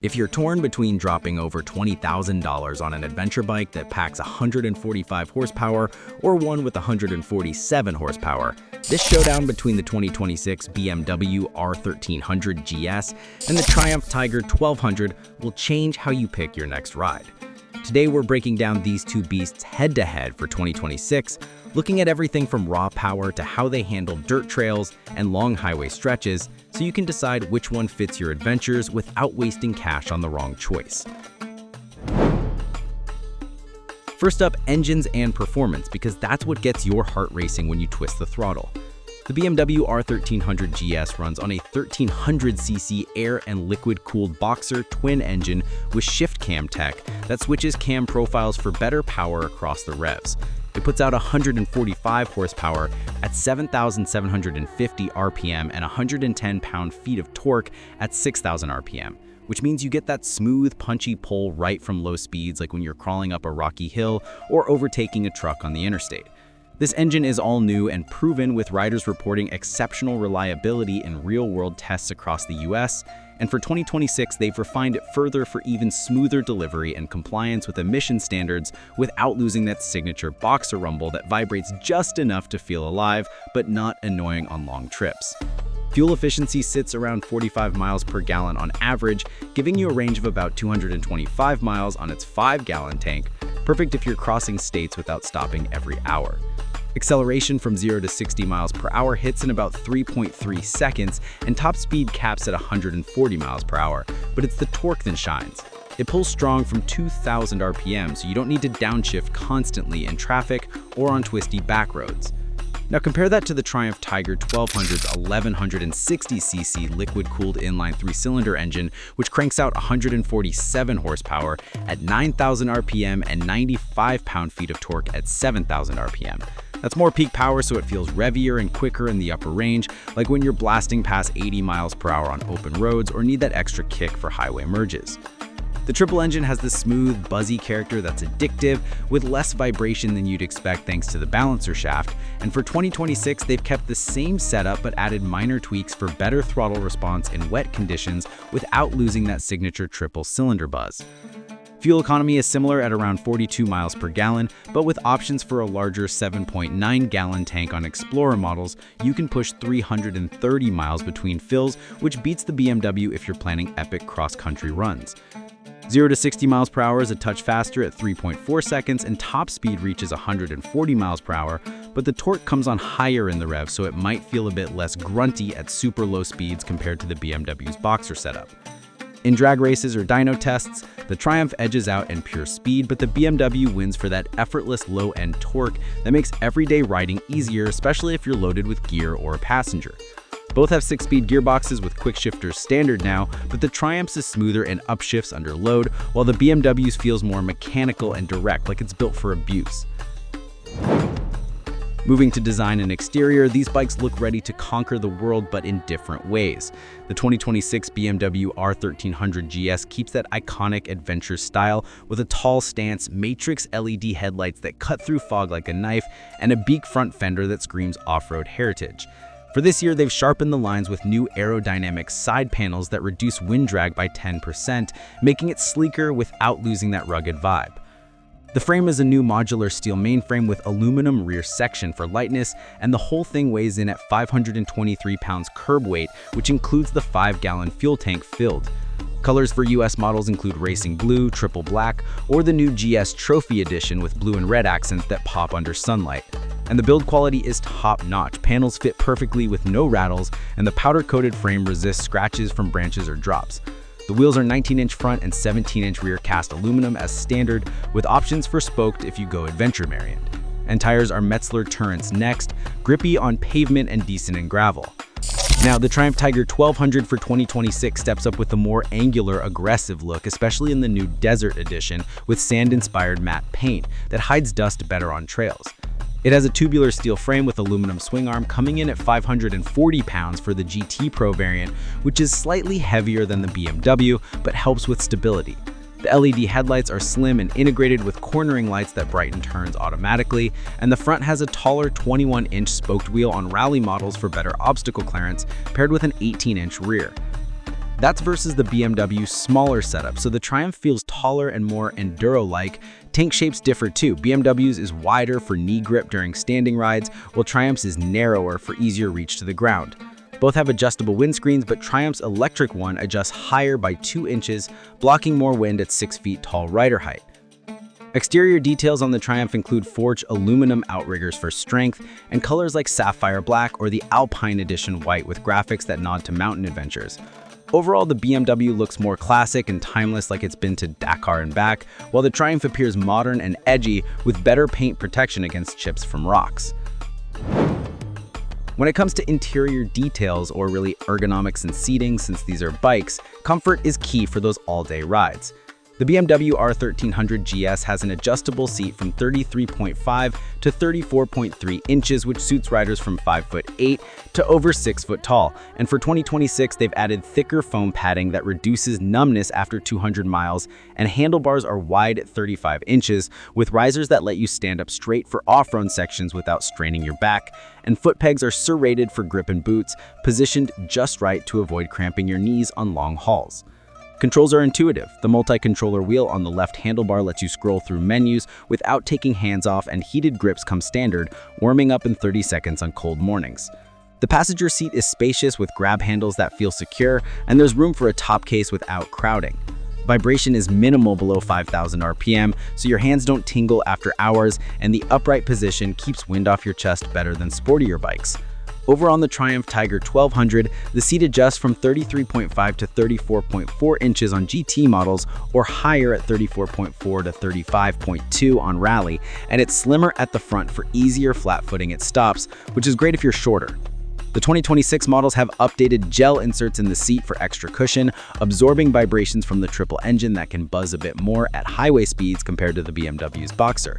If you're torn between dropping over $20,000 on an adventure bike that packs 145 horsepower or one with 147 horsepower, this showdown between the 2026 BMW R1300 GS and the Triumph Tiger 1200 will change how you pick your next ride. Today we're breaking down these two beasts head-to-head for 2026, looking at everything from raw power to how they handle dirt trails and long highway stretches, so you can decide which one fits your adventures without wasting cash on the wrong choice. First up, engines and performance, because that's what gets your heart racing when you twist the throttle. The BMW R1300 GS runs on a 1300cc air and liquid-cooled boxer twin engine with shift cam tech that switches cam profiles for better power across the revs. It puts out 145 horsepower at 7,750 RPM and 110 pound-feet of torque at 6,000 RPM, which means you get that smooth, punchy pull right from low speeds like when you're crawling up a rocky hill or overtaking a truck on the interstate. This engine is all new and proven, with riders reporting exceptional reliability in real-world tests across the US, and for 2026 they've refined it further for even smoother delivery and compliance with emission standards without losing that signature boxer rumble that vibrates just enough to feel alive, but not annoying on long trips. Fuel efficiency sits around 45 miles per gallon on average, giving you a range of about 225 miles on its 5-gallon tank, perfect if you're crossing states without stopping every hour. Acceleration from 0 to 60 miles per hour hits in about 3.3 seconds, and top speed caps at 140 miles per hour, but it's the torque that shines. It pulls strong from 2,000 RPM, so you don't need to downshift constantly in traffic or on twisty back roads. Now compare that to the Triumph Tiger 1200's 1160cc liquid-cooled inline 3-cylinder engine, which cranks out 147 horsepower at 9,000 RPM and 95 pound-feet of torque at 7,000 RPM. That's more peak power, so it feels revier and quicker in the upper range, like when you're blasting past 80 miles per hour on open roads or need that extra kick for highway merges. The triple engine has this smooth, buzzy character that's addictive, with less vibration than you'd expect thanks to the balancer shaft, and for 2026 they've kept the same setup but added minor tweaks for better throttle response in wet conditions without losing that signature triple cylinder buzz. Fuel economy is similar at around 42 miles per gallon, but with options for a larger 7.9-gallon tank on Explorer models, you can push 330 miles between fills, which beats the BMW if you're planning epic cross-country runs. 0 to 60 miles per hour is a touch faster at 3.4 seconds, and top speed reaches 140 miles per hour, but the torque comes on higher in the rev, so it might feel a bit less grunty at super low speeds compared to the BMW's boxer setup. In drag races or dyno tests, the Triumph edges out in pure speed, but the BMW wins for that effortless low-end torque that makes everyday riding easier, especially if you're loaded with gear or a passenger. Both have 6-speed gearboxes with quick shifters standard now, but the Triumph's is smoother and upshifts under load, while the BMW's feels more mechanical and direct, like it's built for abuse. Moving to design and exterior, these bikes look ready to conquer the world, but in different ways. The 2026 BMW R1300 GS keeps that iconic adventure style with a tall stance, matrix LED headlights that cut through fog like a knife, and a beak front fender that screams off-road heritage. For this year, they've sharpened the lines with new aerodynamic side panels that reduce wind drag by 10%, making it sleeker without losing that rugged vibe. The frame is a new modular steel mainframe with aluminum rear section for lightness, and the whole thing weighs in at 523 pounds curb weight, which includes the 5-gallon fuel tank filled. Colors for US models include racing blue, triple black, or the new GS Trophy Edition with blue and red accents that pop under sunlight. And the build quality is top-notch. Panels fit perfectly with no rattles, and the powder-coated frame resists scratches from branches or drops. The wheels are 19-inch front and 17-inch rear cast aluminum as standard, with options for spoked if you go adventure variant. And tires are Metzler Turrets Next, grippy on pavement and decent in gravel. Now, the Triumph Tiger 1200 for 2026 steps up with a more angular, aggressive look, especially in the new Desert Edition with sand-inspired matte paint that hides dust better on trails. It has a tubular steel frame with aluminum swing arm, coming in at 540 pounds for the GT Pro variant, which is slightly heavier than the BMW, but helps with stability. The LED headlights are slim and integrated with cornering lights that brighten turns automatically, and the front has a taller 21-inch spoked wheel on rally models for better obstacle clearance, paired with an 18-inch rear. That's versus the BMW smaller setup, so the Triumph feels taller and more enduro-like. Tank shapes differ too. BMW's is wider for knee grip during standing rides, while Triumph's is narrower for easier reach to the ground. Both have adjustable windscreens, but Triumph's electric one adjusts higher by 2 inches, blocking more wind at 6 feet tall rider height. Exterior details on the Triumph include forged aluminum outriggers for strength, and colors like sapphire black or the Alpine Edition white with graphics that nod to mountain adventures. Overall, the BMW looks more classic and timeless, like it's been to Dakar and back, while the Triumph appears modern and edgy with better paint protection against chips from rocks. When it comes to interior details, or really ergonomics and seating, since these are bikes, comfort is key for those all-day rides. The BMW R1300 GS has an adjustable seat from 33.5 to 34.3 inches, which suits riders from 5'8" to over 6 foot tall. And for 2026, they've added thicker foam padding that reduces numbness after 200 miles, and handlebars are wide at 35 inches, with risers that let you stand up straight for off-road sections without straining your back. And foot pegs are serrated for grip and boots, positioned just right to avoid cramping your knees on long hauls. Controls are intuitive. The multi-controller wheel on the left handlebar lets you scroll through menus without taking hands off, and heated grips come standard, warming up in 30 seconds on cold mornings. The passenger seat is spacious with grab handles that feel secure, and there's room for a top case without crowding. Vibration is minimal below 5,000 RPM, so your hands don't tingle after hours, and the upright position keeps wind off your chest better than sportier bikes. Over on the Triumph Tiger 1200, the seat adjusts from 33.5 to 34.4 inches on GT models, or higher at 34.4 to 35.2 on Rally, and it's slimmer at the front for easier flat footing at stops, which is great if you're shorter. The 2026 models have updated gel inserts in the seat for extra cushion, absorbing vibrations from the triple engine that can buzz a bit more at highway speeds compared to the BMW's Boxer.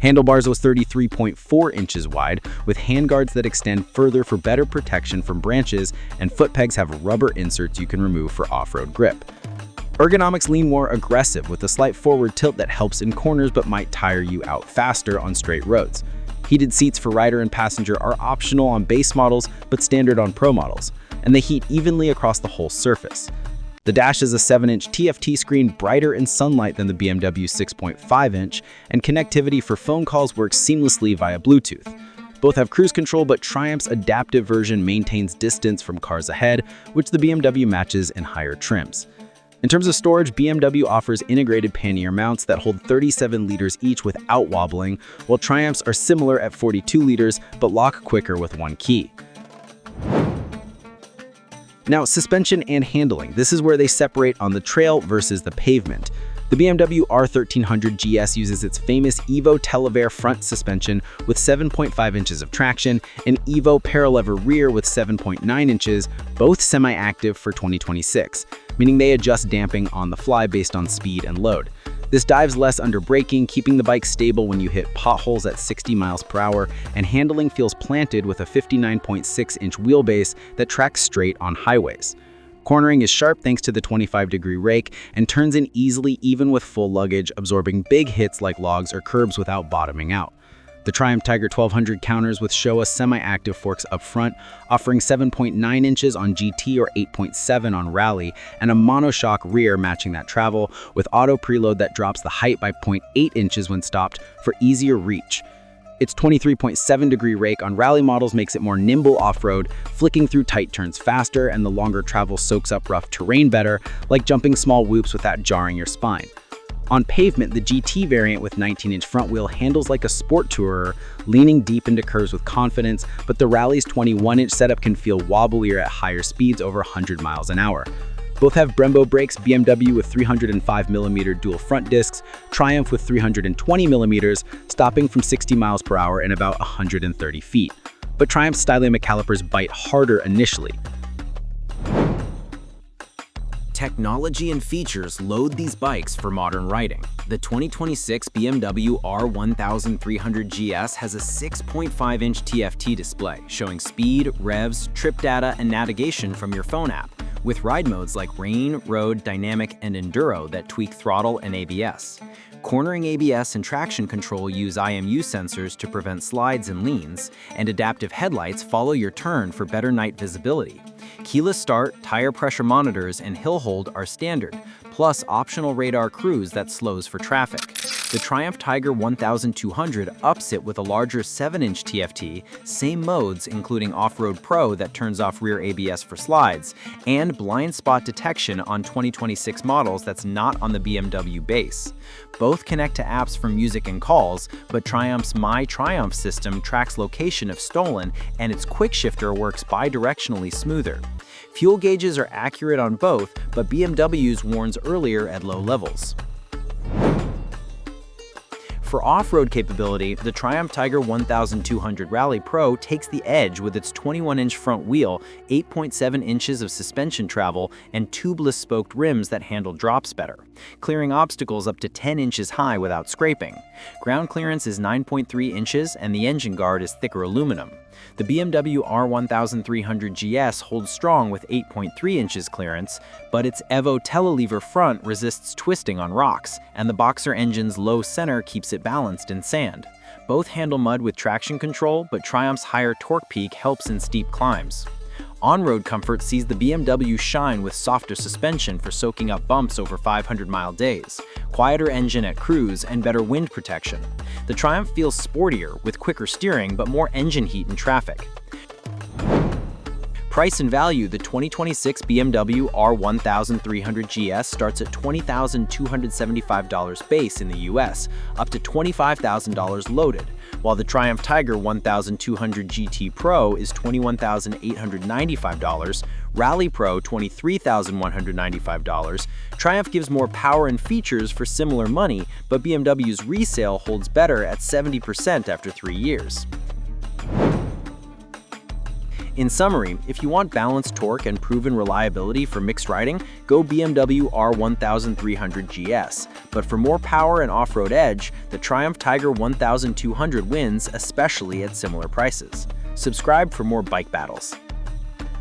Handlebars was 33.4 inches wide, with handguards that extend further for better protection from branches, and foot pegs have rubber inserts you can remove for off-road grip. Ergonomics lean more aggressive, with a slight forward tilt that helps in corners but might tire you out faster on straight roads. Heated seats for rider and passenger are optional on base models but standard on Pro models, and they heat evenly across the whole surface. The dash is a 7-inch TFT screen, brighter in sunlight than the BMW 6.5-inch, and connectivity for phone calls works seamlessly via Bluetooth. Both have cruise control, but Triumph's adaptive version maintains distance from cars ahead, which the BMW matches in higher trims. In terms of storage, BMW offers integrated pannier mounts that hold 37 liters each without wobbling, while Triumphs are similar at 42 liters but lock quicker with one key. Now, suspension and handling. This is where they separate on the trail versus the pavement. The BMW R1300 GS uses its famous Evo Televare front suspension with 7.5 inches of traction and Evo Paralever rear with 7.9 inches, both semi-active for 2026, meaning they adjust damping on the fly based on speed and load. This dives less under braking, keeping the bike stable when you hit potholes at 60 miles per hour, and handling feels planted with a 59.6-inch wheelbase that tracks straight on highways. Cornering is sharp thanks to the 25-degree rake and turns in easily even with full luggage, absorbing big hits like logs or curbs without bottoming out. The Triumph Tiger 1200 counters with Showa semi-active forks up front, offering 7.9 inches on GT or 8.7 on Rally, and a monoshock rear matching that travel, with auto preload that drops the height by 0.8 inches when stopped for easier reach. Its 23.7-degree rake on Rally models makes it more nimble off-road, flicking through tight turns faster, and the longer travel soaks up rough terrain better, like jumping small whoops without jarring your spine. On pavement, the GT variant with 19-inch front wheel handles like a sport tourer, leaning deep into curves with confidence, but the Rally's 21-inch setup can feel wobblier at higher speeds over 100 miles an hour. Both have Brembo brakes, BMW with 305mm dual front discs, Triumph with 320mm, stopping from 60 miles per hour in about 130 feet. But Triumph's styling calipers bite harder initially. Technology and features load these bikes for modern riding. The 2026 BMW R 1300 GS has a 6.5-inch TFT display showing speed, revs, trip data, and navigation from your phone app, with ride modes like Rain, Road, Dynamic, and Enduro that tweak throttle and ABS. Cornering ABS and traction control use IMU sensors to prevent slides and leans, and adaptive headlights follow your turn for better night visibility. Keyless start, tire pressure monitors, and hill hold are standard, plus optional radar cruise that slows for traffic. The Triumph Tiger 1200 ups it with a larger 7-inch TFT, same modes including Off-Road Pro that turns off rear ABS for slides, and blind spot detection on 2026 models that's not on the BMW base. Both connect to apps for music and calls, but Triumph's My Triumph system tracks location if stolen, and its quick shifter works bi-directionally smoother. Fuel gauges are accurate on both, but BMW's warns earlier at low levels. For off-road capability, the Triumph Tiger 1200 Rally Pro takes the edge with its 21-inch front wheel, 8.7 inches of suspension travel, and tubeless spoked rims that handle drops better, clearing obstacles up to 10 inches high without scraping. Ground clearance is 9.3 inches, and the engine guard is thicker aluminum. The BMW R 1300 GS holds strong with 8.3 inches clearance, but its Evo telelever front resists twisting on rocks, and the Boxer engine's low center keeps it balanced in sand. Both handle mud with traction control, but Triumph's higher torque peak helps in steep climbs. On-road comfort sees the BMW shine with softer suspension for soaking up bumps over 500-mile days, quieter engine at cruise, and better wind protection. The Triumph feels sportier with quicker steering but more engine heat in traffic. Price and value: the 2026 BMW R 1300 GS starts at $20,275 base in the US, up to $25,000 loaded, while the Triumph Tiger 1200 GT Pro is $21,895, Rally Pro $23,195. Triumph gives more power and features for similar money, but BMW's resale holds better at 70% after 3 years. In summary, if you want balanced torque and proven reliability for mixed riding, go BMW R 1300 GS. But for more power and off-road edge, the Triumph Tiger 1200 wins, especially at similar prices. Subscribe for more bike battles.